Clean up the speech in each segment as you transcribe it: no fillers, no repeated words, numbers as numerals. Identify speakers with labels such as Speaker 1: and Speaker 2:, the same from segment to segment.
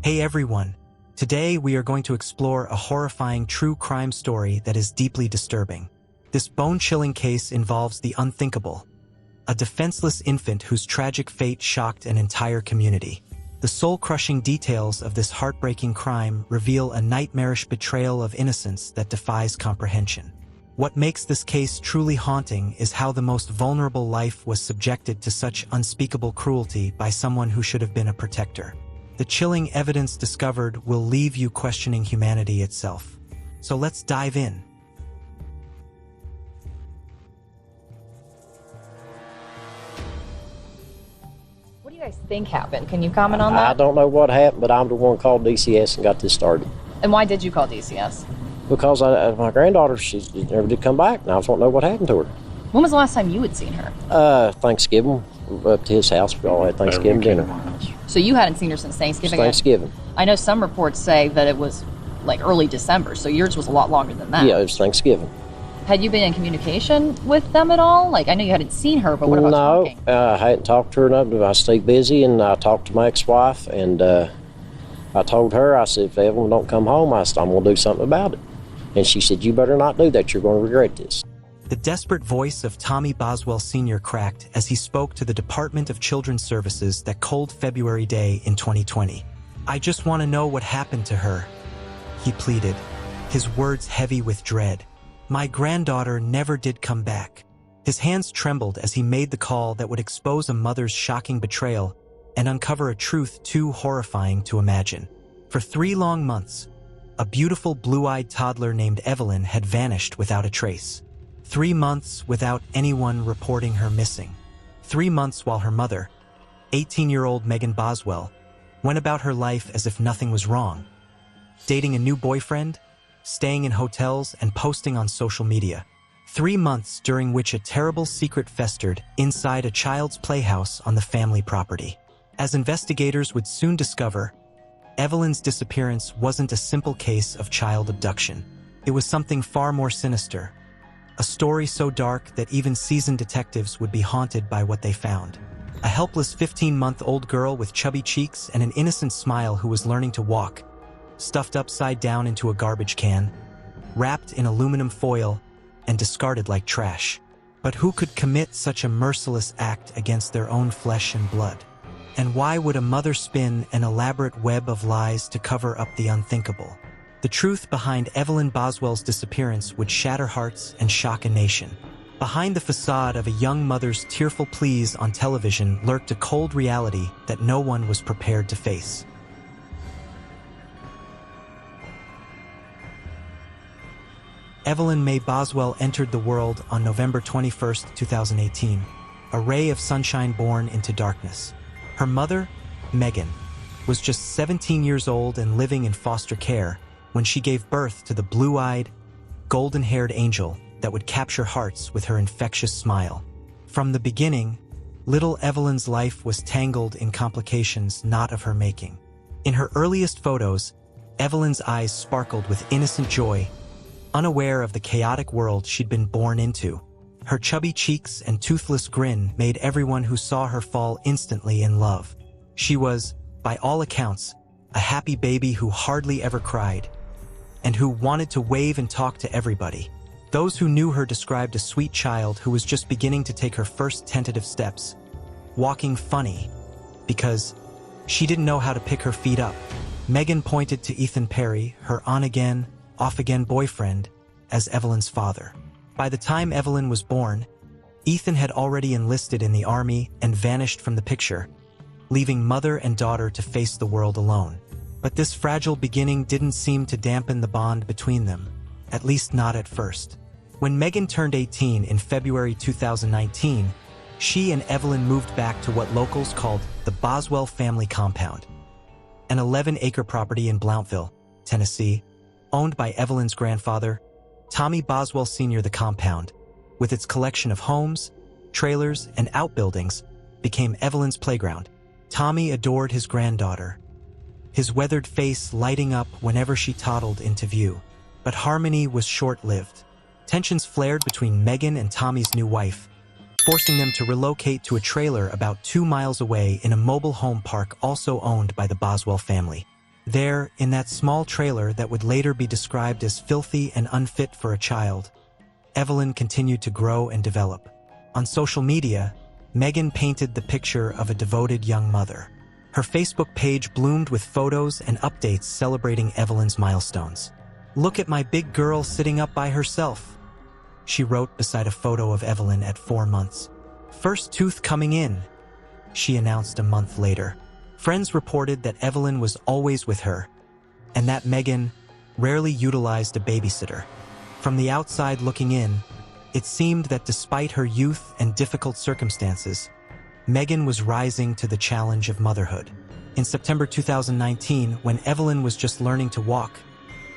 Speaker 1: Hey everyone! Today we are going to explore a horrifying true crime story that is deeply disturbing. This bone-chilling case involves the unthinkable, a defenseless infant whose tragic fate shocked an entire community. The soul-crushing details of this heartbreaking crime reveal a nightmarish betrayal of innocence that defies comprehension. What makes this case truly haunting is how the most vulnerable life was subjected to such unspeakable cruelty by someone who should have been a protector. The chilling evidence discovered will leave you questioning humanity itself. So let's dive in.
Speaker 2: What do you guys think happened? Can you comment on that?
Speaker 3: I don't know what happened, but I'm the one called DCS and got this started.
Speaker 2: And why did you call DCS?
Speaker 3: Because my granddaughter, she never did come back, and I just want to know what happened to her.
Speaker 2: When was the last time you had seen her?
Speaker 3: Thanksgiving, up to his house. We all had Thanksgiving dinner.
Speaker 2: So you hadn't seen her since Thanksgiving?
Speaker 3: Thanksgiving.
Speaker 2: I know some reports say that it was like early December, so yours was a lot longer than that.
Speaker 3: Yeah, it was Thanksgiving.
Speaker 2: Had you been in communication with them at all? Like, I know you hadn't seen her, but what about talking?
Speaker 3: No, I hadn't talked to her enough. I stayed busy, and I talked to my ex-wife, and I told her, I said, if Evelyn don't come home, I said, I'm going to do something about it. And she said, you better not do that. You're going to regret this.
Speaker 1: The desperate voice of Tommy Boswell Sr. cracked as he spoke to the Department of Children's Services that cold February day in 2020. I just want to know what happened to her, he pleaded, his words heavy with dread. My granddaughter never did come back. His hands trembled as he made the call that would expose a mother's shocking betrayal and uncover a truth too horrifying to imagine. For 3 long months, a beautiful blue-eyed toddler named Evelyn had vanished without a trace. 3 months without anyone reporting her missing. 3 months while her mother, 18-year-old Megan Boswell, went about her life as if nothing was wrong. Dating a new boyfriend, staying in hotels, and posting on social media. 3 months during which a terrible secret festered inside a child's playhouse on the family property. As investigators would soon discover, Evelyn's disappearance wasn't a simple case of child abduction. It was something far more sinister. A story so dark that even seasoned detectives would be haunted by what they found. A helpless 15-month-old girl with chubby cheeks and an innocent smile who was learning to walk, stuffed upside down into a garbage can, wrapped in aluminum foil, and discarded like trash. But who could commit such a merciless act against their own flesh and blood? And why would a mother spin an elaborate web of lies to cover up the unthinkable? The truth behind Evelyn Boswell's disappearance would shatter hearts and shock a nation. Behind the facade of a young mother's tearful pleas on television lurked a cold reality that no one was prepared to face. Evelyn Mae Boswell entered the world on November 21, 2018, a ray of sunshine born into darkness. Her mother, Megan, was just 17 years old and living in foster care when she gave birth to the blue-eyed, golden-haired angel that would capture hearts with her infectious smile. From the beginning, little Evelyn's life was tangled in complications not of her making. In her earliest photos, Evelyn's eyes sparkled with innocent joy, unaware of the chaotic world she'd been born into. Her chubby cheeks and toothless grin made everyone who saw her fall instantly in love. She was, by all accounts, a happy baby who hardly ever cried, and who wanted to wave and talk to everybody. Those who knew her described a sweet child who was just beginning to take her first tentative steps, walking funny, because she didn't know how to pick her feet up. Megan pointed to Ethan Perry, her on-again, off-again boyfriend, as Evelyn's father. By the time Evelyn was born, Ethan had already enlisted in the army and vanished from the picture, leaving mother and daughter to face the world alone. But this fragile beginning didn't seem to dampen the bond between them, at least not at first. When Megan turned 18 in February 2019, she and Evelyn moved back to what locals called the Boswell family compound, an 11-acre property in Blountville, Tennessee, owned by Evelyn's grandfather, Tommy Boswell Sr. The compound, with its collection of homes, trailers, and outbuildings, became Evelyn's playground. Tommy adored his granddaughter, his weathered face lighting up whenever she toddled into view. But harmony was short-lived. Tensions flared between Megan and Tommy's new wife, forcing them to relocate to a trailer about 2 miles away in a mobile home park also owned by the Boswell family. There, in that small trailer that would later be described as filthy and unfit for a child, Evelyn continued to grow and develop. On social media, Megan painted the picture of a devoted young mother. Her Facebook page bloomed with photos and updates celebrating Evelyn's milestones. "Look at my big girl sitting up by herself," she wrote beside a photo of Evelyn at 4 months. "First tooth coming in," she announced a month later. Friends reported that Evelyn was always with her, and that Megan rarely utilized a babysitter. From the outside looking in, it seemed that despite her youth and difficult circumstances, Megan was rising to the challenge of motherhood. In September 2019, when Evelyn was just learning to walk,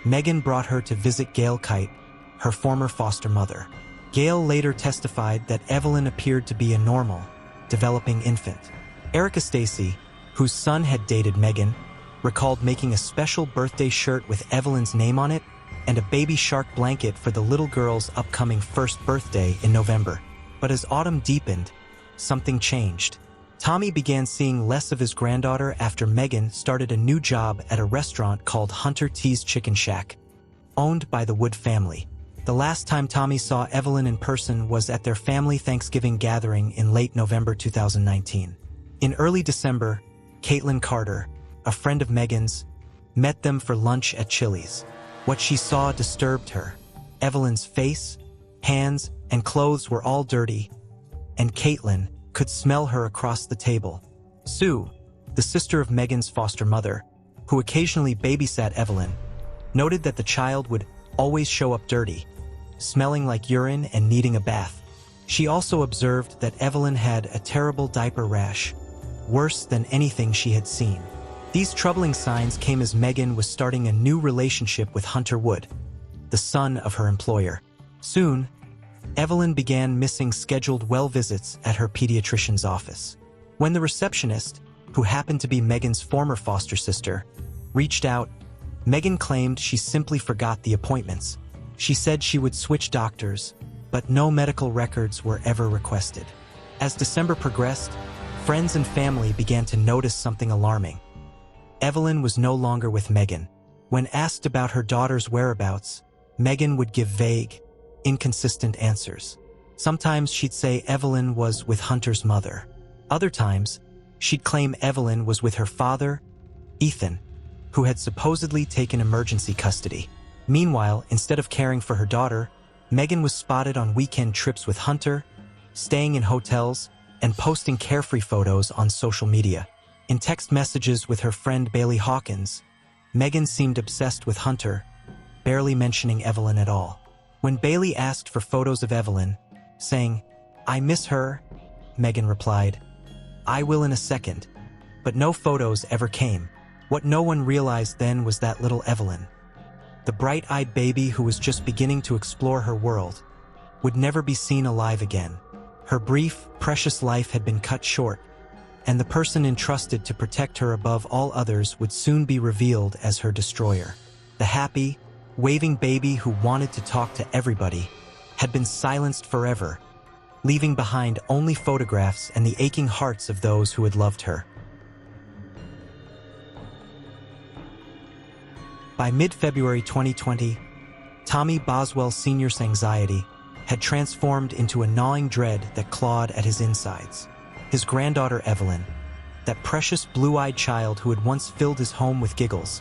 Speaker 1: Megan brought her to visit Gail Kite, her former foster mother. Gail later testified that Evelyn appeared to be a normal, developing infant. Erica Stacy, whose son had dated Megan, recalled making a special birthday shirt with Evelyn's name on it and a baby shark blanket for the little girl's upcoming first birthday in November. But as autumn deepened, something changed. Tommy began seeing less of his granddaughter after Megan started a new job at a restaurant called Hunter T's Chicken Shack, owned by the Wood family. The last time Tommy saw Evelyn in person was at their family Thanksgiving gathering in late November 2019. In early December, Caitlin Carter, a friend of Megan's, met them for lunch at Chili's. What she saw disturbed her. Evelyn's face, hands, and clothes were all dirty, and Caitlin could smell her across the table. Sue, the sister of Megan's foster mother, who occasionally babysat Evelyn, noted that the child would always show up dirty, smelling like urine and needing a bath. She also observed that Evelyn had a terrible diaper rash, worse than anything she had seen. These troubling signs came as Megan was starting a new relationship with Hunter Wood, the son of her employer. Soon, Evelyn began missing scheduled well visits at her pediatrician's office. When the receptionist, who happened to be Megan's former foster sister, reached out, Megan claimed she simply forgot the appointments. She said she would switch doctors, but no medical records were ever requested. As December progressed, friends and family began to notice something alarming. Evelyn was no longer with Megan. When asked about her daughter's whereabouts, Megan would give vague, inconsistent answers. Sometimes she'd say Evelyn was with Hunter's mother. Other times, she'd claim Evelyn was with her father, Ethan, who had supposedly taken emergency custody. Meanwhile, instead of caring for her daughter, Megan was spotted on weekend trips with Hunter, staying in hotels, and posting carefree photos on social media. In text messages with her friend Bailey Hawkins, Megan seemed obsessed with Hunter, barely mentioning Evelyn at all. When Bailey asked for photos of Evelyn, saying, "I miss her," Megan replied, "I will in a second," but no photos ever came. What no one realized then was that little Evelyn, the bright-eyed baby who was just beginning to explore her world, would never be seen alive again. Her brief, precious life had been cut short, and the person entrusted to protect her above all others would soon be revealed as her destroyer. The happy, waving baby who wanted to talk to everybody had been silenced forever, leaving behind only photographs and the aching hearts of those who had loved her. By mid-February 2020, Tommy Boswell Sr.'s anxiety had transformed into a gnawing dread that clawed at his insides. His granddaughter Evelyn, that precious blue-eyed child who had once filled his home with giggles,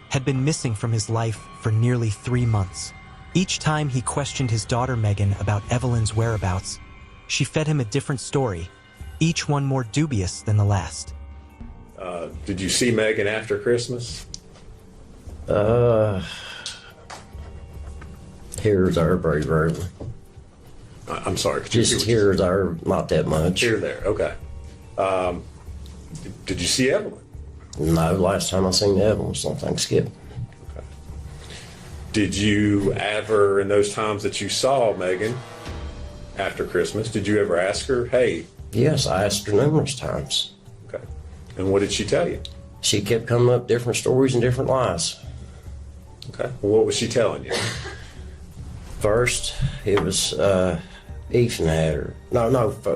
Speaker 1: had been missing from his life for nearly 3 months. Each time he questioned his daughter Megan about Evelyn's whereabouts, she fed him a different story, each one more dubious than the last.
Speaker 4: Did you see Megan after Christmas?
Speaker 3: Here or there, very rarely.
Speaker 4: I'm sorry. Could you
Speaker 3: Just
Speaker 4: repeat what
Speaker 3: here or there, not that much.
Speaker 4: Here or there, okay. Did you see Evelyn?
Speaker 3: No, last time I seen Evelyn was on Thanksgiving.
Speaker 4: Did you ever, in those times that you saw Megan after Christmas, did you ever ask her, hey?
Speaker 3: Yes, I asked her numerous times.
Speaker 4: Okay. And what did she tell you?
Speaker 3: She kept coming up with different stories and different lies.
Speaker 4: Okay. Well, what was she telling you?
Speaker 3: First, it was Ethan had her.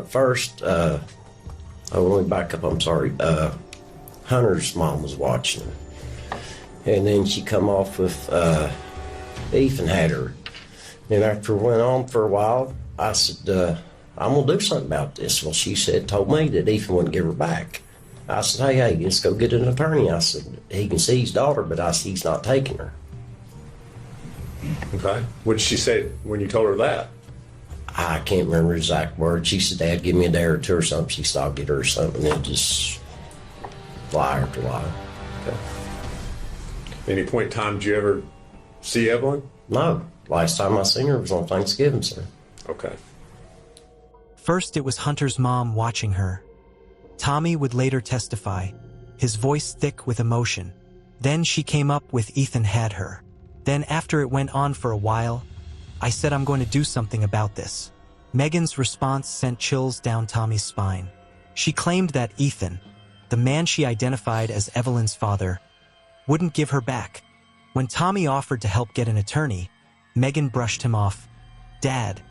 Speaker 3: First, let me back up, I'm sorry. Hunter's mom was watching her. and then she come off with Ethan had her. And after it went on for a while, I said, I'm going to do something about this. Well, she told me that Ethan wouldn't give her back. I said, hey, let's go get an attorney. I said, he can see his daughter, but he's not taking her.
Speaker 4: Okay. What did she say when you told her that?
Speaker 3: I can't remember exact words. She said, Dad, give me a day or two or something. She said, I'll get her something. And just lie after lie.
Speaker 4: Okay. Any point in time did you ever see Evelyn?
Speaker 3: No. Last time I seen her was on Thanksgiving, sir.
Speaker 4: Okay.
Speaker 1: First, it was Hunter's mom watching her. Tommy would later testify, his voice thick with emotion. Then she came up with Ethan had her. Then after it went on for a while, I said I'm going to do something about this. Megan's response sent chills down Tommy's spine. She claimed that Ethan, the man she identified as Evelyn's father, wouldn't give her back. When Tommy offered to help get an attorney, Megan brushed him off. Dad,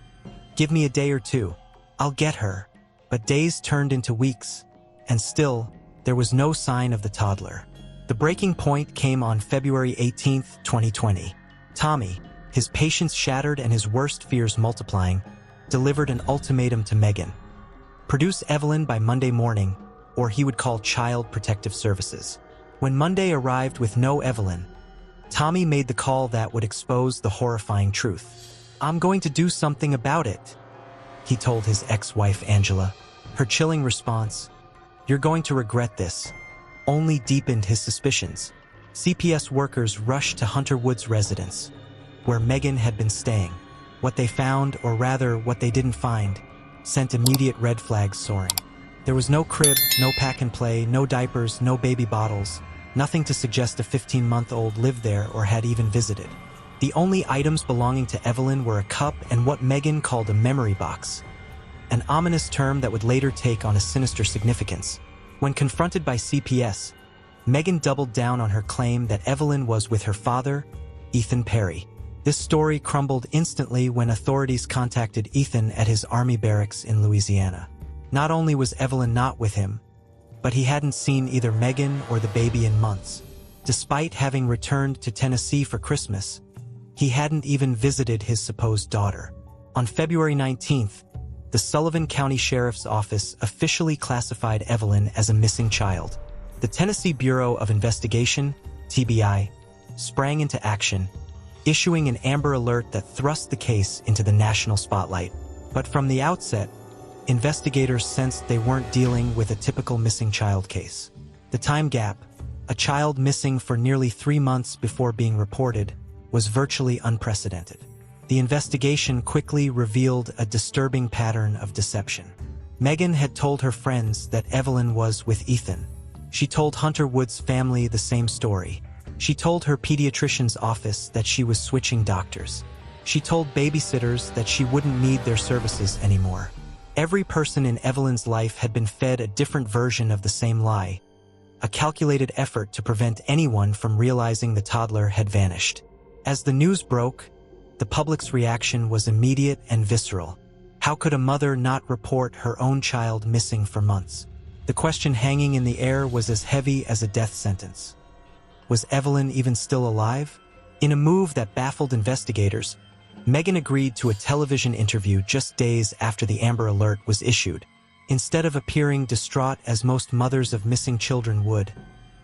Speaker 1: give me a day or two. I'll get her. But days turned into weeks, and still, there was no sign of the toddler. The breaking point came on February 18, 2020. Tommy, his patience shattered and his worst fears multiplying, delivered an ultimatum to Megan. Produce Evelyn by Monday morning, or he would call Child Protective Services. When Monday arrived with no Evelyn, Tommy made the call that would expose the horrifying truth. I'm going to do something about it, he told his ex-wife Angela. Her chilling response, "You're going to regret this," only deepened his suspicions. CPS workers rushed to Hunter Wood's residence, where Megan had been staying. What they found, or rather what they didn't find, sent immediate red flags soaring. There was no crib, no pack and play, no diapers, no baby bottles, nothing to suggest a 15-month-old lived there or had even visited. The only items belonging to Evelyn were a cup and what Megan called a memory box, an ominous term that would later take on a sinister significance. When confronted by CPS, Megan doubled down on her claim that Evelyn was with her father, Ethan Perry. This story crumbled instantly when authorities contacted Ethan at his army barracks in Louisiana. Not only was Evelyn not with him, but he hadn't seen either Megan or the baby in months. Despite having returned to Tennessee for Christmas, he hadn't even visited his supposed daughter. On February 19th, the Sullivan County Sheriff's Office officially classified Evelyn as a missing child. The Tennessee Bureau of Investigation, TBI, sprang into action, issuing an Amber Alert that thrust the case into the national spotlight. But from the outset, investigators sensed they weren't dealing with a typical missing child case. The time gap, a child missing for nearly 3 months before being reported, was virtually unprecedented. The investigation quickly revealed a disturbing pattern of deception. Megan had told her friends that Evelyn was with Ethan. She told Hunter Wood's family the same story. She told her pediatrician's office that she was switching doctors. She told babysitters that she wouldn't need their services anymore. Every person in Evelyn's life had been fed a different version of the same lie, a calculated effort to prevent anyone from realizing the toddler had vanished. As the news broke, the public's reaction was immediate and visceral. How could a mother not report her own child missing for months? The question hanging in the air was as heavy as a death sentence. Was Evelyn even still alive? In a move that baffled investigators, Megan agreed to a television interview just days after the Amber Alert was issued. Instead of appearing distraught as most mothers of missing children would,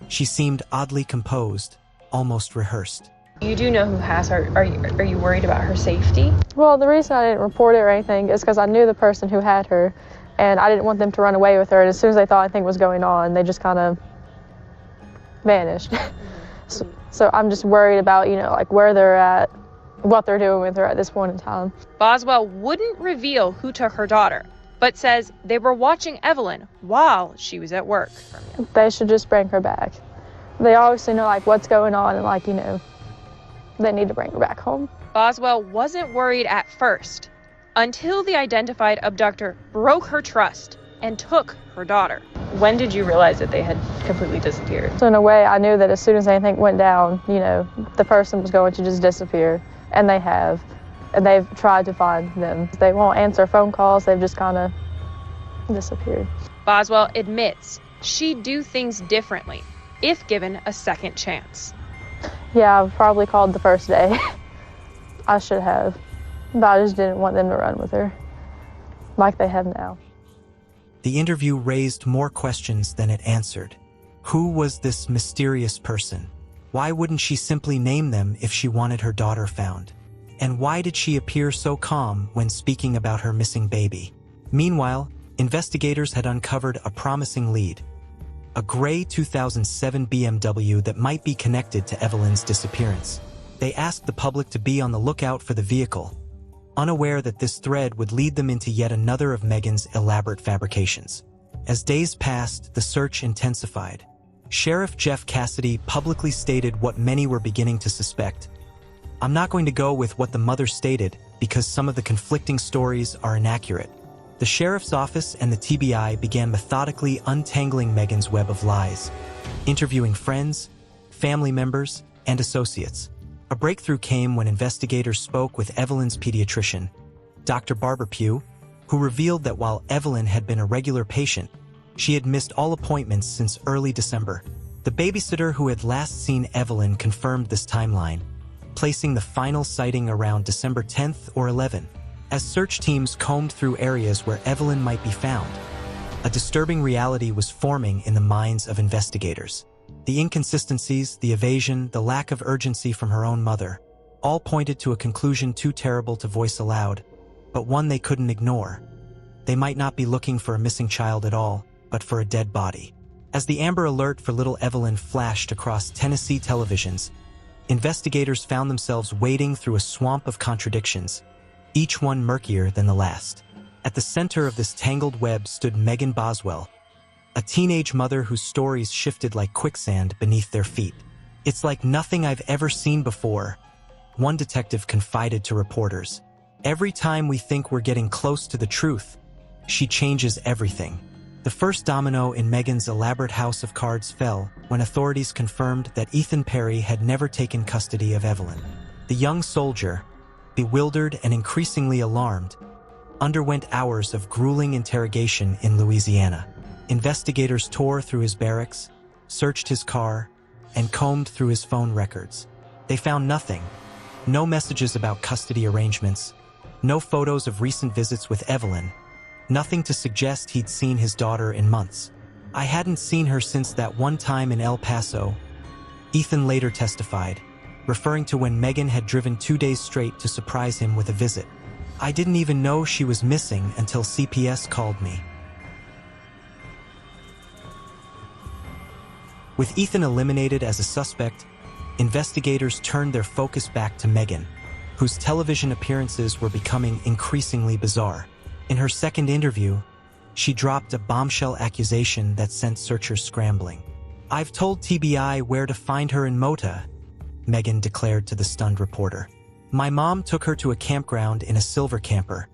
Speaker 1: she seemed oddly composed, almost rehearsed.
Speaker 5: You do know who has her. Are you worried about her safety?
Speaker 6: Well, the reason I didn't report it or anything is because I knew the person who had her, and I didn't want them to run away with her. And as soon as they thought anything was going on, they just kind of vanished. So I'm just worried about, like where they're at, what they're doing with her at this point in time.
Speaker 5: Boswell wouldn't reveal who took her daughter, but says they were watching Evelyn while she was at work.
Speaker 6: They should just bring her back. They obviously know what's going on, and they need to bring her back home.
Speaker 5: Boswell wasn't worried at first until the identified abductor broke her trust and took her daughter. When did you realize that they had completely disappeared?
Speaker 6: So in a way, I knew that as soon as anything went down, the person was going to just disappear, and they have. And they've tried to find them. They won't answer phone calls. They've just kind of disappeared.
Speaker 5: Boswell admits she'd do things differently if given a second chance.
Speaker 6: Yeah, I probably called the first day. I should have, but I just didn't want them to run with her like they have now.
Speaker 1: The interview raised more questions than it answered. Who was this mysterious person? Why wouldn't she simply name them if she wanted her daughter found? And why did she appear so calm when speaking about her missing baby? Meanwhile, investigators had uncovered a promising lead: a gray 2007 BMW that might be connected to Evelyn's disappearance. They asked the public to be on the lookout for the vehicle, unaware that this thread would lead them into yet another of Megan's elaborate fabrications. As days passed, the search intensified. Sheriff Jeff Cassidy publicly stated what many were beginning to suspect. I'm not going to go with what the mother stated because some of the conflicting stories are inaccurate. The sheriff's office and the TBI began methodically untangling Megan's web of lies, interviewing friends, family members, and associates. A breakthrough came when investigators spoke with Evelyn's pediatrician, Dr. Barbara Pugh, who revealed that while Evelyn had been a regular patient, she had missed all appointments since early December. The babysitter who had last seen Evelyn confirmed this timeline, placing the final sighting around December 10th or 11th. As search teams combed through areas where Evelyn might be found, a disturbing reality was forming in the minds of investigators. The inconsistencies, the evasion, the lack of urgency from her own mother, all pointed to a conclusion too terrible to voice aloud, but one they couldn't ignore. They might not be looking for a missing child at all, but for a dead body. As the Amber Alert for little Evelyn flashed across Tennessee televisions, investigators found themselves wading through a swamp of contradictions, each one murkier than the last. At the center of this tangled web stood Megan Boswell, a teenage mother whose stories shifted like quicksand beneath their feet. "It's like nothing I've ever seen before," one detective confided to reporters. "Every time we think we're getting close to the truth, she changes everything." The first domino in Megan's elaborate house of cards fell when authorities confirmed that Ethan Perry had never taken custody of Evelyn. The young soldier, bewildered and increasingly alarmed, underwent hours of grueling interrogation in Louisiana. Investigators tore through his barracks, searched his car, and combed through his phone records. They found nothing. No messages about custody arrangements, no photos of recent visits with Evelyn, nothing to suggest he'd seen his daughter in months. "I hadn't seen her since that one time in El Paso," Ethan later testified, referring to when Megan had driven 2 days straight to surprise him with a visit. "I didn't even know she was missing until CPS called me." With Ethan eliminated as a suspect, investigators turned their focus back to Megan, whose television appearances were becoming increasingly bizarre. In her second interview, she dropped a bombshell accusation that sent searchers scrambling. "I've told TBI where to find her in Mota," Megan declared to the stunned reporter. "My mom took her to a campground in a silver camper,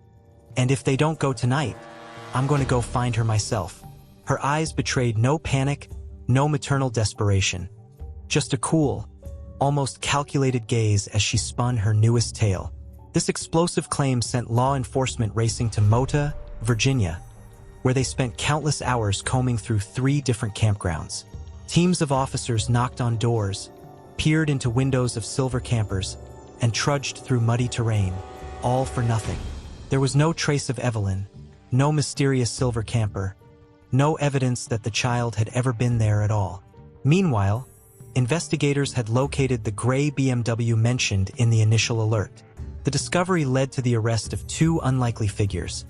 Speaker 1: and if they don't go tonight, I'm going to go find her myself." Her eyes betrayed no panic, no maternal desperation, just a cool, almost calculated gaze as she spun her newest tale. This explosive claim sent law enforcement racing to Mota, Virginia, where they spent countless hours combing through 3 different campgrounds. Teams of officers knocked on doors, peered into windows of silver campers, and trudged through muddy terrain, all for nothing. There was no trace of Evelyn, no mysterious silver camper, no evidence that the child had ever been there at all. Meanwhile, investigators had located the gray BMW mentioned in the initial alert. The discovery led to the arrest of 2 unlikely figures: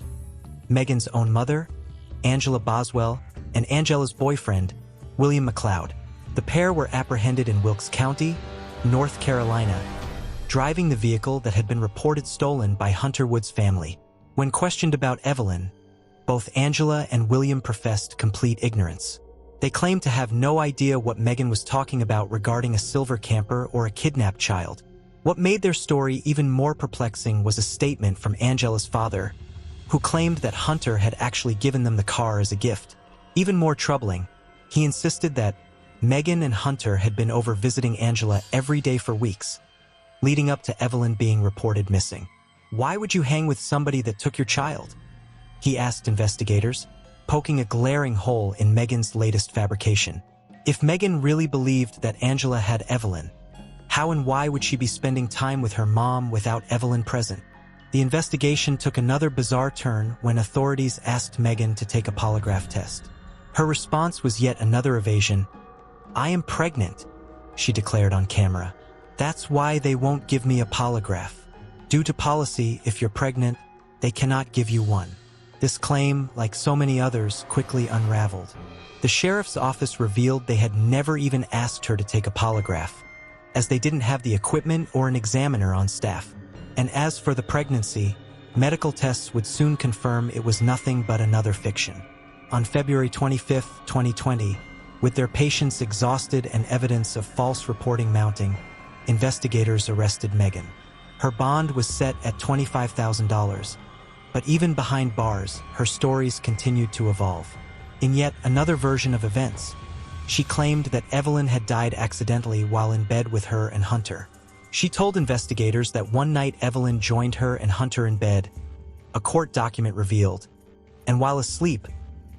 Speaker 1: Megan's own mother, Angela Boswell, and Angela's boyfriend, William McLeod. The pair were apprehended in Wilkes County, North Carolina, driving the vehicle that had been reported stolen by Hunter Wood's family. When questioned about Evelyn, both Angela and William professed complete ignorance. They claimed to have no idea what Megan was talking about regarding a silver camper or a kidnapped child. What made their story even more perplexing was a statement from Angela's father, who claimed that Hunter had actually given them the car as a gift. Even more troubling, he insisted that Megan and Hunter had been over visiting Angela every day for weeks, leading up to Evelyn being reported missing. "Why would you hang with somebody that took your child?" he asked investigators, poking a glaring hole in Megan's latest fabrication. If Megan really believed that Angela had Evelyn, How and why would she be spending time with her mom without Evelyn present? The investigation took another bizarre turn when authorities asked Megan to take a polygraph test. Her response was yet another evasion. "I am pregnant," she declared on camera. "That's why they won't give me a polygraph. Due to policy, if you're pregnant, they cannot give you one." This claim, like so many others, quickly unraveled. The sheriff's office revealed they had never even asked her to take a polygraph, as they didn't have the equipment or an examiner on staff. And as for the pregnancy, medical tests would soon confirm it was nothing but another fiction. On February 25, 2020, with their patients exhausted and evidence of false reporting mounting, investigators arrested Megan. Her bond was set at $25,000, but even behind bars, her stories continued to evolve. In yet another version of events, she claimed that Evelyn had died accidentally while in bed with her and Hunter. She told investigators that one night Evelyn joined her and Hunter in bed, a court document revealed, and while asleep,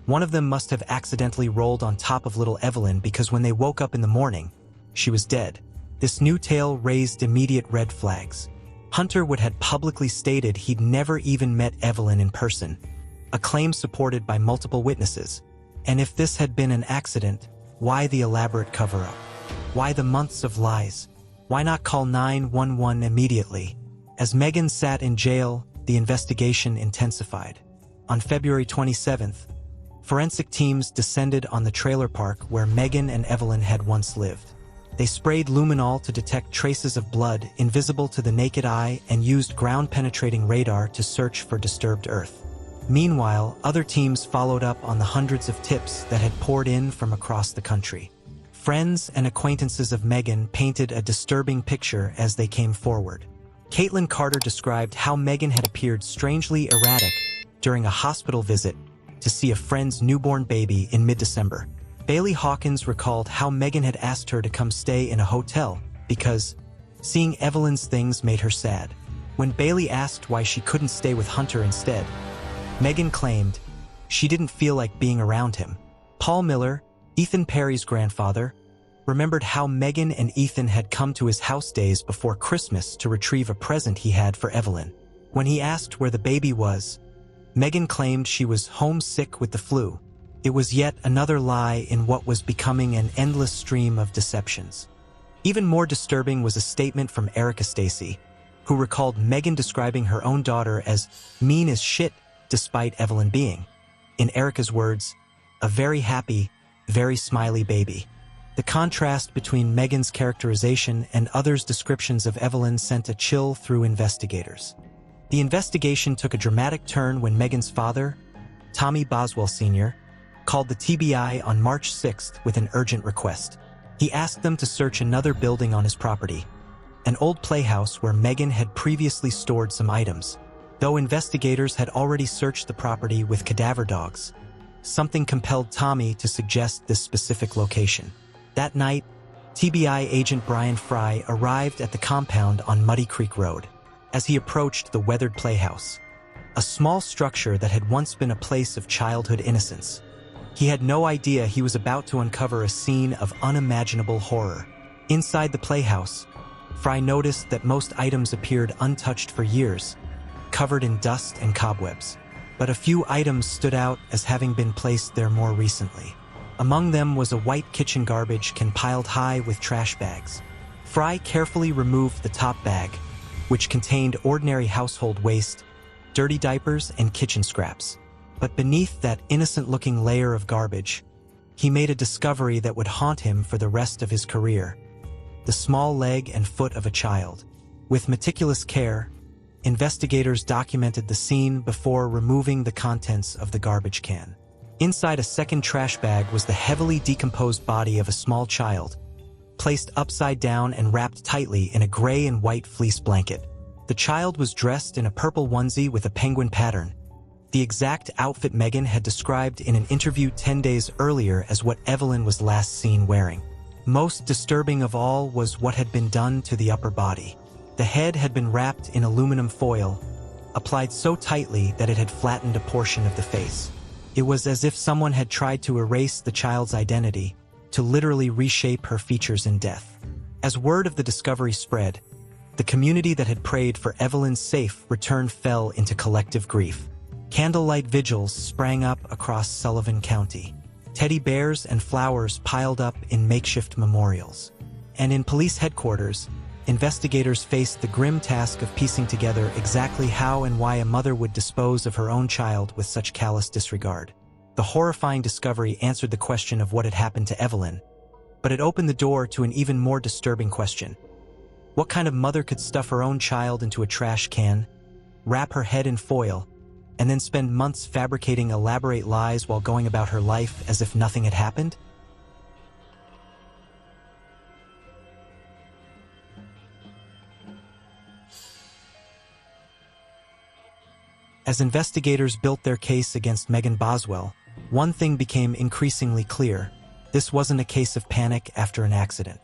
Speaker 1: one of them must have accidentally rolled on top of little Evelyn because when they woke up in the morning, she was dead. This new tale raised immediate red flags. Hunter would have publicly stated he'd never even met Evelyn in person, a claim supported by multiple witnesses. And if this had been an accident, why the elaborate cover-up? Why the months of lies? Why not call 911 immediately? As Megan sat in jail, the investigation intensified. On February 27th, forensic teams descended on the trailer park where Megan and Evelyn had once lived. They sprayed luminol to detect traces of blood invisible to the naked eye and used ground-penetrating radar to search for disturbed earth. Meanwhile, other teams followed up on the hundreds of tips that had poured in from across the country. Friends and acquaintances of Megan painted a disturbing picture as they came forward. Caitlin Carter described how Megan had appeared strangely erratic during a hospital visit to see a friend's newborn baby in mid-December. Bailey Hawkins recalled how Megan had asked her to come stay in a hotel because seeing Evelyn's things made her sad. When Bailey asked why she couldn't stay with Hunter instead, Megan claimed she didn't feel like being around him. Paul Miller, Ethan Perry's grandfather, remembered how Megan and Ethan had come to his house days before Christmas to retrieve a present he had for Evelyn. When he asked where the baby was, Megan claimed she was homesick with the flu. It was yet another lie in what was becoming an endless stream of deceptions. Even more disturbing was a statement from Erica Stacy, who recalled Megan describing her own daughter as mean as shit despite Evelyn being, in Erica's words, a very happy, very smiley baby. The contrast between Megan's characterization and others' descriptions of Evelyn sent a chill through investigators. The investigation took a dramatic turn when Megan's father, Tommy Boswell Sr., called the TBI on March 6th with an urgent request. He asked them to search another building on his property, an old playhouse where Megan had previously stored some items. Though investigators had already searched the property with cadaver dogs, something compelled Tommy to suggest this specific location. That night, TBI agent Brian Fry arrived at the compound on Muddy Creek Road. As he approached the weathered playhouse, a small structure that had once been a place of childhood innocence, he had no idea he was about to uncover a scene of unimaginable horror. Inside the playhouse, Fry noticed that most items appeared untouched for years, covered in dust and cobwebs. But a few items stood out as having been placed there more recently. Among them was a white kitchen garbage can piled high with trash bags. Fry carefully removed the top bag, which contained ordinary household waste, dirty diapers, and kitchen scraps. But beneath that innocent-looking layer of garbage, he made a discovery that would haunt him for the rest of his career: the small leg and foot of a child. With meticulous care, investigators documented the scene before removing the contents of the garbage can. Inside a second trash bag was the heavily decomposed body of a small child, placed upside down and wrapped tightly in a gray and white fleece blanket. The child was dressed in a purple onesie with a penguin pattern, the exact outfit Megan had described in an interview 10 days earlier as what Evelyn was last seen wearing. Most disturbing of all was what had been done to the upper body. The head had been wrapped in aluminum foil, applied so tightly that it had flattened a portion of the face. It was as if someone had tried to erase the child's identity, to literally reshape her features in death. As word of the discovery spread, the community that had prayed for Evelyn's safe return fell into collective grief. Candlelight vigils sprang up across Sullivan County. Teddy bears and flowers piled up in makeshift memorials. And in police headquarters, investigators faced the grim task of piecing together exactly how and why a mother would dispose of her own child with such callous disregard. The horrifying discovery answered the question of what had happened to Evelyn, but it opened the door to an even more disturbing question. What kind of mother could stuff her own child into a trash can, wrap her head in foil, and then spend months fabricating elaborate lies while going about her life as if nothing had happened? As investigators built their case against Megan Boswell, one thing became increasingly clear. This wasn't a case of panic after an accident.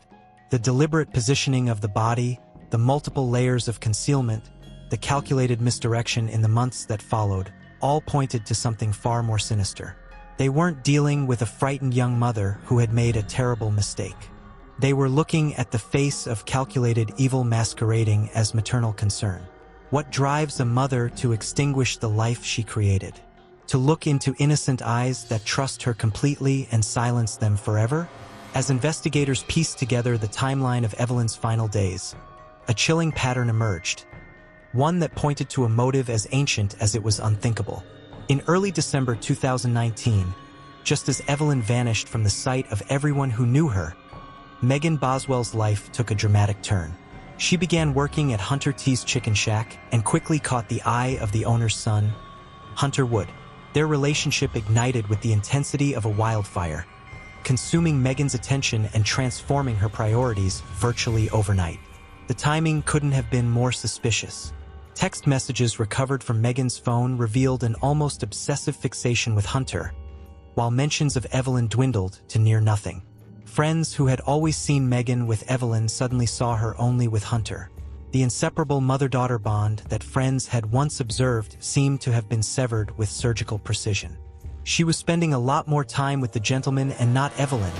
Speaker 1: The deliberate positioning of the body, the multiple layers of concealment, the calculated misdirection in the months that followed, all pointed to something far more sinister. They weren't dealing with a frightened young mother who had made a terrible mistake. They were looking at the face of calculated evil masquerading as maternal concern. What drives a mother to extinguish the life she created? To look into innocent eyes that trust her completely and silence them forever? As investigators pieced together the timeline of Evelyn's final days, a chilling pattern emerged. One that pointed to a motive as ancient as it was unthinkable. In early December 2019, just as Evelyn vanished from the sight of everyone who knew her, Megan Boswell's life took a dramatic turn. She began working at Hunter T's Chicken Shack and quickly caught the eye of the owner's son, Hunter Wood. Their relationship ignited with the intensity of a wildfire, consuming Megan's attention and transforming her priorities virtually overnight. The timing couldn't have been more suspicious. Text messages recovered from Megan's phone revealed an almost obsessive fixation with Hunter, while mentions of Evelyn dwindled to near nothing. Friends who had always seen Megan with Evelyn suddenly saw her only with Hunter. The inseparable mother-daughter bond that friends had once observed seemed to have been severed with surgical precision. She was spending a lot more time with the gentleman and not Evelyn,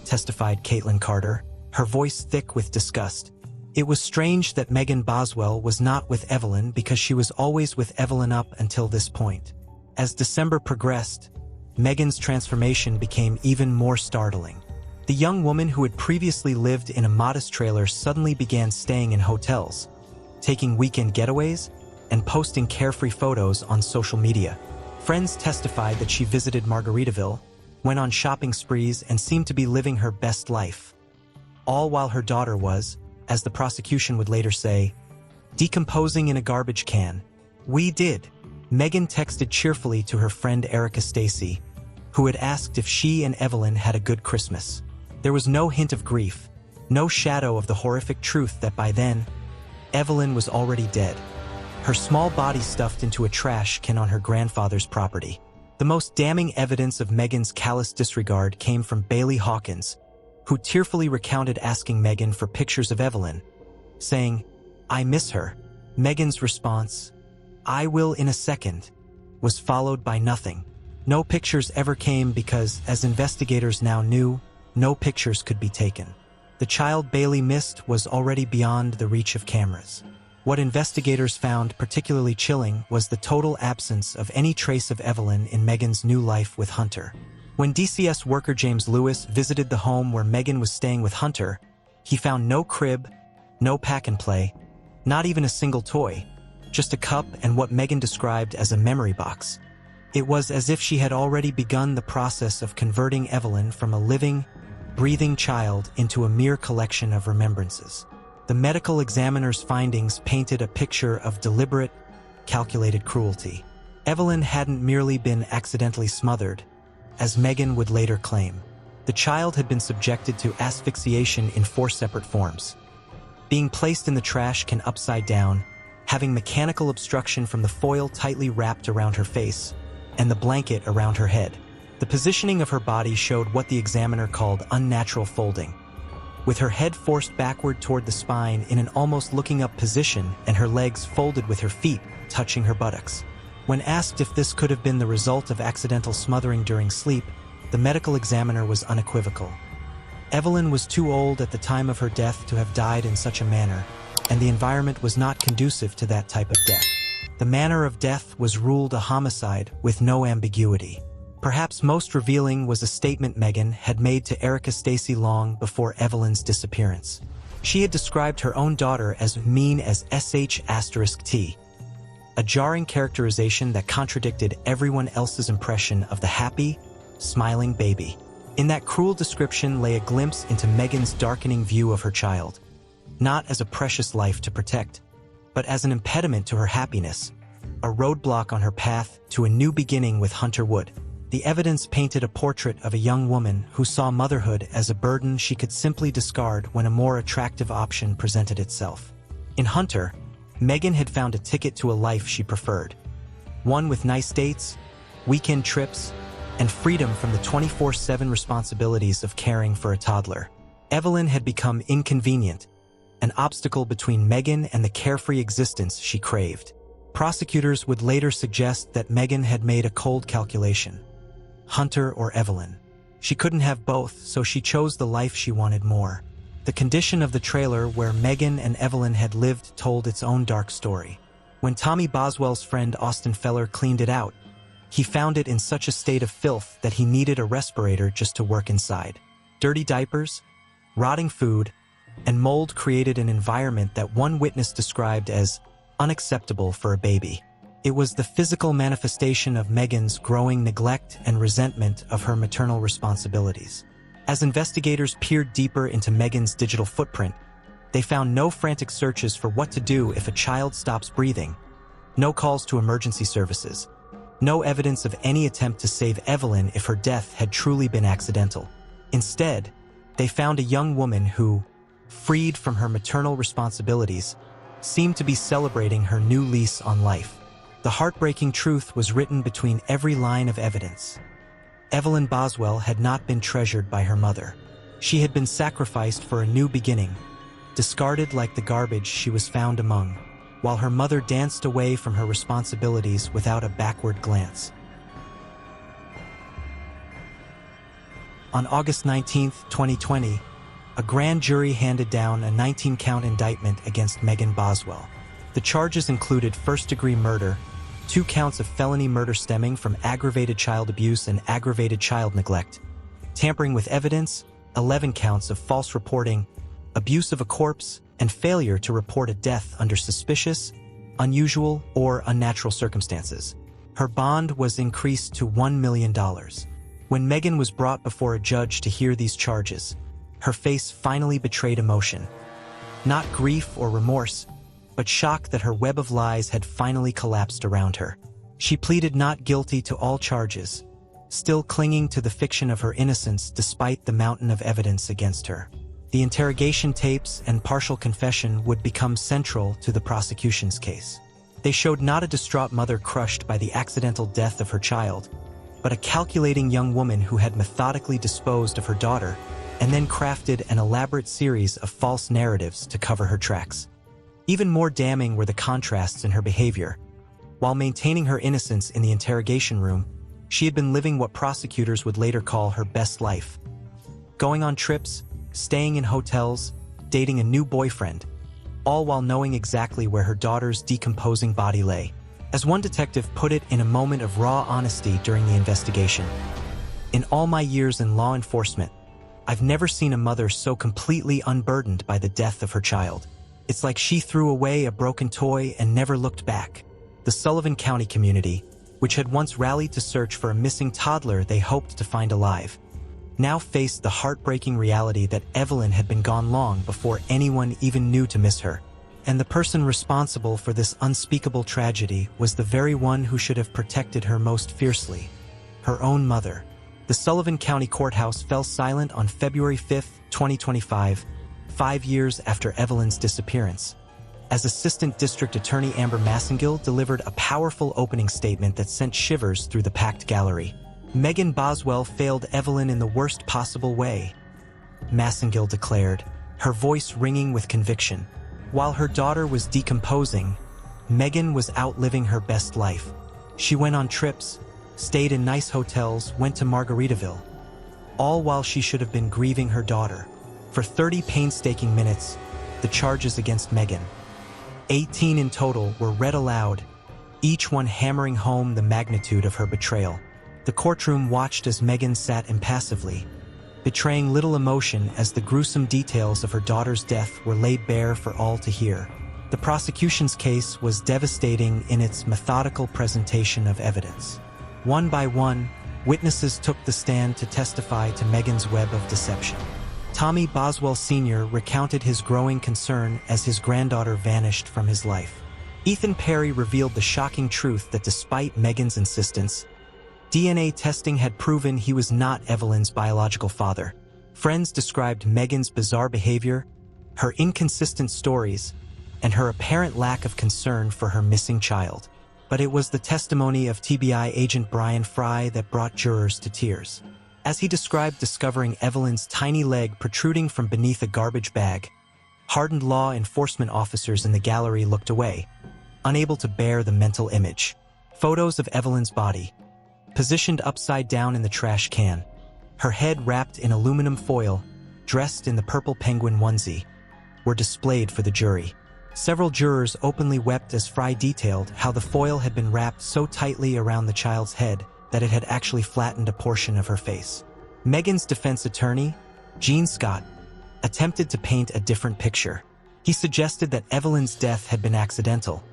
Speaker 1: testified Caitlin Carter, her voice thick with disgust. It was strange that Megan Boswell was not with Evelyn because she was always with Evelyn up until this point. As December progressed, Megan's transformation became even more startling. The young woman who had previously lived in a modest trailer suddenly began staying in hotels, taking weekend getaways, and posting carefree photos on social media. Friends testified that she visited Margaritaville, went on shopping sprees, and seemed to be living her best life. All while her daughter was, as the prosecution would later say, decomposing in a garbage can. "We did," Megan texted cheerfully to her friend Erica Stacy, who had asked if she and Evelyn had a good Christmas. There was no hint of grief, no shadow of the horrific truth that by then, Evelyn was already dead, her small body stuffed into a trash can on her grandfather's property. The most damning evidence of Megan's callous disregard came from Bailey Hawkins, who tearfully recounted asking Megan for pictures of Evelyn, saying, "I miss her." Megan's response, "I will in a second," was followed by nothing. No pictures ever came because, as investigators now knew, no pictures could be taken. The child Bailey missed was already beyond the reach of cameras. What investigators found particularly chilling was the total absence of any trace of Evelyn in Megan's new life with Hunter. When DCS worker James Lewis visited the home where Megan was staying with Hunter, he found no crib, no pack-and-play, not even a single toy, just a cup and what Megan described as a memory box. It was as if she had already begun the process of converting Evelyn from a living, breathing child into a mere collection of remembrances. The medical examiner's findings painted a picture of deliberate, calculated cruelty. Evelyn hadn't merely been accidentally smothered, as Megan would later claim. The child had been subjected to asphyxiation in 4 separate forms. Being placed in the trash can upside down, having mechanical obstruction from the foil tightly wrapped around her face, and the blanket around her head. The positioning of her body showed what the examiner called unnatural folding, with her head forced backward toward the spine in an almost looking up position and her legs folded with her feet touching her buttocks. When asked if this could have been the result of accidental smothering during sleep, the medical examiner was unequivocal. Evelyn was too old at the time of her death to have died in such a manner, and the environment was not conducive to that type of death. The manner of death was ruled a homicide with no ambiguity. Perhaps most revealing was a statement Megan had made to Erica Stacy long before Evelyn's disappearance. She had described her own daughter as mean as sh*T, a jarring characterization that contradicted everyone else's impression of the happy, smiling baby. In that cruel description lay a glimpse into Megan's darkening view of her child, not as a precious life to protect, but as an impediment to her happiness, a roadblock on her path to a new beginning with Hunter Wood. The evidence painted a portrait of a young woman who saw motherhood as a burden she could simply discard when a more attractive option presented itself. In Hunter, Megan had found a ticket to a life she preferred, one with nice dates, weekend trips, and freedom from the 24/7 responsibilities of caring for a toddler. Evelyn had become inconvenient, an obstacle between Megan and the carefree existence she craved. Prosecutors would later suggest that Megan had made a cold calculation. Hunter or Evelyn. She couldn't have both, so she chose the life she wanted more. The condition of the trailer where Megan and Evelyn had lived told its own dark story. When Tommy Boswell's friend Austin Feller cleaned it out, he found it in such a state of filth that he needed a respirator just to work inside. Dirty diapers, rotting food, and mold created an environment that one witness described as unacceptable for a baby. It was the physical manifestation of Megan's growing neglect and resentment of her maternal responsibilities. As investigators peered deeper into Megan's digital footprint, they found no frantic searches for what to do if a child stops breathing, no calls to emergency services, no evidence of any attempt to save Evelyn if her death had truly been accidental. Instead, they found a young woman who, freed from her maternal responsibilities, seemed to be celebrating her new lease on life. The heartbreaking truth was written between every line of evidence. Evelyn Boswell had not been treasured by her mother. She had been sacrificed for a new beginning, discarded like the garbage she was found among, while her mother danced away from her responsibilities without a backward glance. On August 19, 2020, a grand jury handed down a 19-count indictment against Megan Boswell. The charges included first-degree murder, 2 counts of felony murder stemming from aggravated child abuse and aggravated child neglect, tampering with evidence, 11 counts of false reporting, abuse of a corpse, and failure to report a death under suspicious, unusual, or unnatural circumstances. Her bond was increased to $1 million. When Megan was brought before a judge to hear these charges, her face finally betrayed emotion. Not grief or remorse, but shock that her web of lies had finally collapsed around her. She pleaded not guilty to all charges, still clinging to the fiction of her innocence despite the mountain of evidence against her. The interrogation tapes and partial confession would become central to the prosecution's case. They showed not a distraught mother crushed by the accidental death of her child, but a calculating young woman who had methodically disposed of her daughter and then crafted an elaborate series of false narratives to cover her tracks. Even more damning were the contrasts in her behavior. While maintaining her innocence in the interrogation room, she had been living what prosecutors would later call her best life. Going on trips, staying in hotels, dating a new boyfriend, all while knowing exactly where her daughter's decomposing body lay. As one detective put it in a moment of raw honesty during the investigation, "In all my years in law enforcement, I've never seen a mother so completely unburdened by the death of her child. It's like she threw away a broken toy and never looked back." The Sullivan County community, which had once rallied to search for a missing toddler they hoped to find alive, now faced the heartbreaking reality that Evelyn had been gone long before anyone even knew to miss her. And the person responsible for this unspeakable tragedy was the very one who should have protected her most fiercely, her own mother. The Sullivan County Courthouse fell silent on February 5, 2025, 5 years after Evelyn's disappearance, as Assistant District Attorney Amber Massengill delivered a powerful opening statement that sent shivers through the packed gallery. "Megan Boswell failed Evelyn in the worst possible way," Massengill declared, her voice ringing with conviction. While her daughter was decomposing, Megan was outliving her best life. She went on trips, stayed in nice hotels, went to Margaritaville. all while she should have been grieving her daughter. For 30 painstaking minutes, the charges against Megan, 18 in total, were read aloud, each one hammering home the magnitude of her betrayal. The courtroom watched as Megan sat impassively, betraying little emotion as the gruesome details of her daughter's death were laid bare for all to hear. The prosecution's case was devastating in its methodical presentation of evidence. One by one, witnesses took the stand to testify to Megan's web of deception. Tommy Boswell Sr. recounted his growing concern as his granddaughter vanished from his life. Ethan Perry revealed the shocking truth that despite Megan's insistence, DNA testing had proven he was not Evelyn's biological father. Friends described Megan's bizarre behavior, her inconsistent stories, and her apparent lack of concern for her missing child. But it was the testimony of TBI agent Brian Fry that brought jurors to tears. As he described discovering Evelyn's tiny leg protruding from beneath a garbage bag, hardened law enforcement officers in the gallery looked away, unable to bear the mental image. Photos of Evelyn's body, positioned upside down in the trash can, her head wrapped in aluminum foil, dressed in the purple penguin onesie, were displayed for the jury. Several jurors openly wept as Fry detailed how the foil had been wrapped so tightly around the child's head that it had actually flattened a portion of her face. Megan's defense attorney, Gene Scott, attempted to paint a different picture. He suggested that Evelyn's death had been accidental,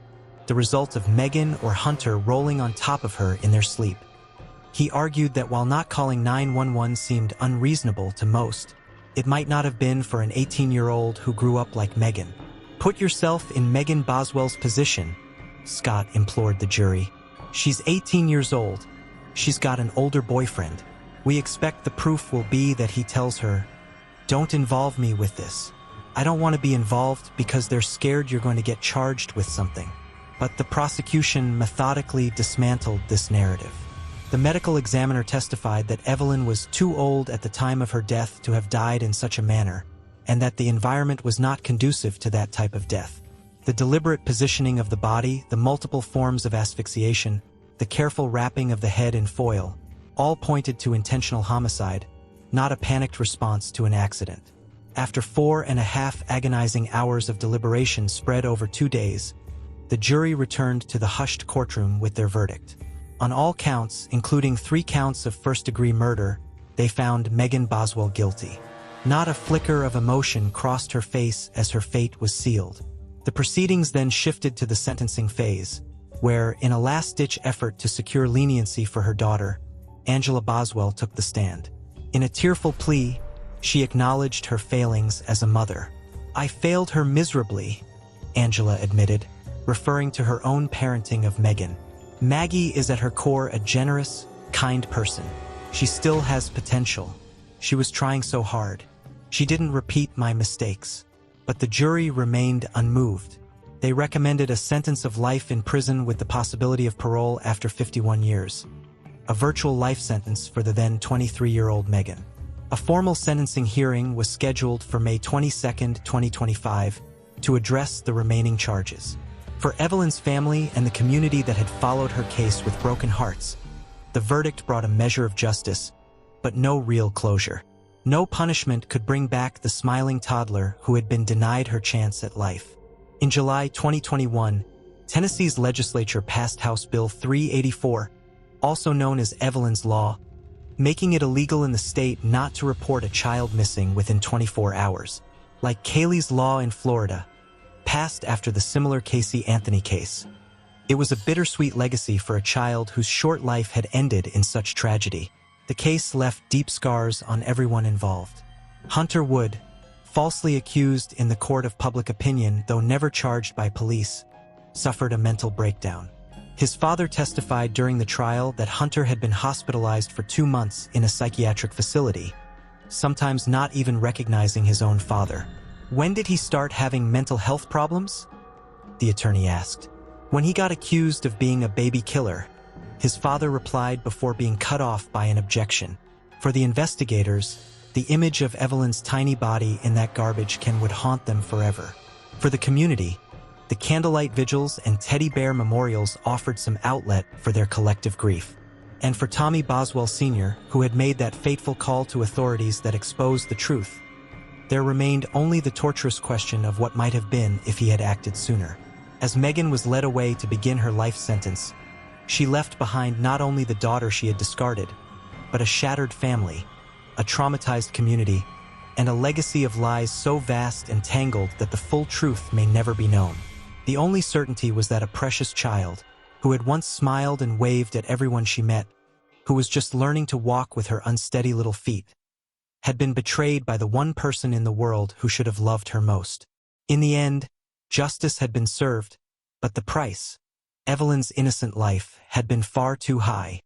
Speaker 1: the result of Megan or Hunter rolling on top of her in their sleep. He argued that while not calling 911 seemed unreasonable to most, it might not have been for an 18-year-old who grew up like Megan. "Put yourself in Megan Boswell's position," Scott implored the jury. "She's 18 years old. She's got an older boyfriend. We expect the proof will be that he tells her, 'Don't involve me with this. I don't want to be involved because they're scared you're going to get charged with something.'" But the prosecution methodically dismantled this narrative. The medical examiner testified that Evelyn was too old at the time of her death to have died in such a manner, and that the environment was not conducive to that type of death. The deliberate positioning of the body, the multiple forms of asphyxiation, the careful wrapping of the head in foil, all pointed to intentional homicide, not a panicked response to an accident. After 4.5 agonizing hours of deliberation spread over 2 days, the jury returned to the hushed courtroom with their verdict. On all counts, including 3 counts of first-degree murder, they found Megan Boswell guilty. Not a flicker of emotion crossed her face as her fate was sealed. The proceedings then shifted to the sentencing phase, where, in a last-ditch effort to secure leniency for her daughter, Angela Boswell took the stand. In a tearful plea, she acknowledged her failings as a mother. "I failed her miserably," Angela admitted, referring to her own parenting of Megan. "Maggie is at her core a generous, kind person. She still has potential. She was trying so hard. She didn't repeat my mistakes." But the jury remained unmoved. They recommended a sentence of life in prison with the possibility of parole after 51 years. A virtual life sentence for the then 23-year-old Megan. A formal sentencing hearing was scheduled for May 22, 2025, to address the remaining charges. For Evelyn's family and the community that had followed her case with broken hearts, the verdict brought a measure of justice, but no real closure. No punishment could bring back the smiling toddler who had been denied her chance at life. In July 2021, Tennessee's legislature passed House Bill 384, also known as Evelyn's Law, making it illegal in the state not to report a child missing within 24 hours. Like Kaylee's Law in Florida, passed after the similar Casey Anthony case. It was a bittersweet legacy for a child whose short life had ended in such tragedy. The case left deep scars on everyone involved. Hunter Wood, falsely accused in the court of public opinion though never charged by police, suffered a mental breakdown. His father testified during the trial that Hunter had been hospitalized for 2 months in a psychiatric facility, sometimes not even recognizing his own father. "When did he start having mental health problems?" the attorney asked. "When he got accused of being a baby killer," his father replied before being cut off by an objection. For the investigators, the image of Evelyn's tiny body in that garbage can would haunt them forever. For the community, the candlelight vigils and teddy bear memorials offered some outlet for their collective grief. And for Tommy Boswell Sr., who had made that fateful call to authorities that exposed the truth, there remained only the torturous question of what might have been if he had acted sooner. As Megan was led away to begin her life sentence, she left behind not only the daughter she had discarded, but a shattered family, a traumatized community, and a legacy of lies so vast and tangled that the full truth may never be known. The only certainty was that a precious child, who had once smiled and waved at everyone she met, who was just learning to walk with her unsteady little feet, had been betrayed by the one person in the world who should have loved her most. In the end, justice had been served, but the price, Evelyn's innocent life, had been far too high.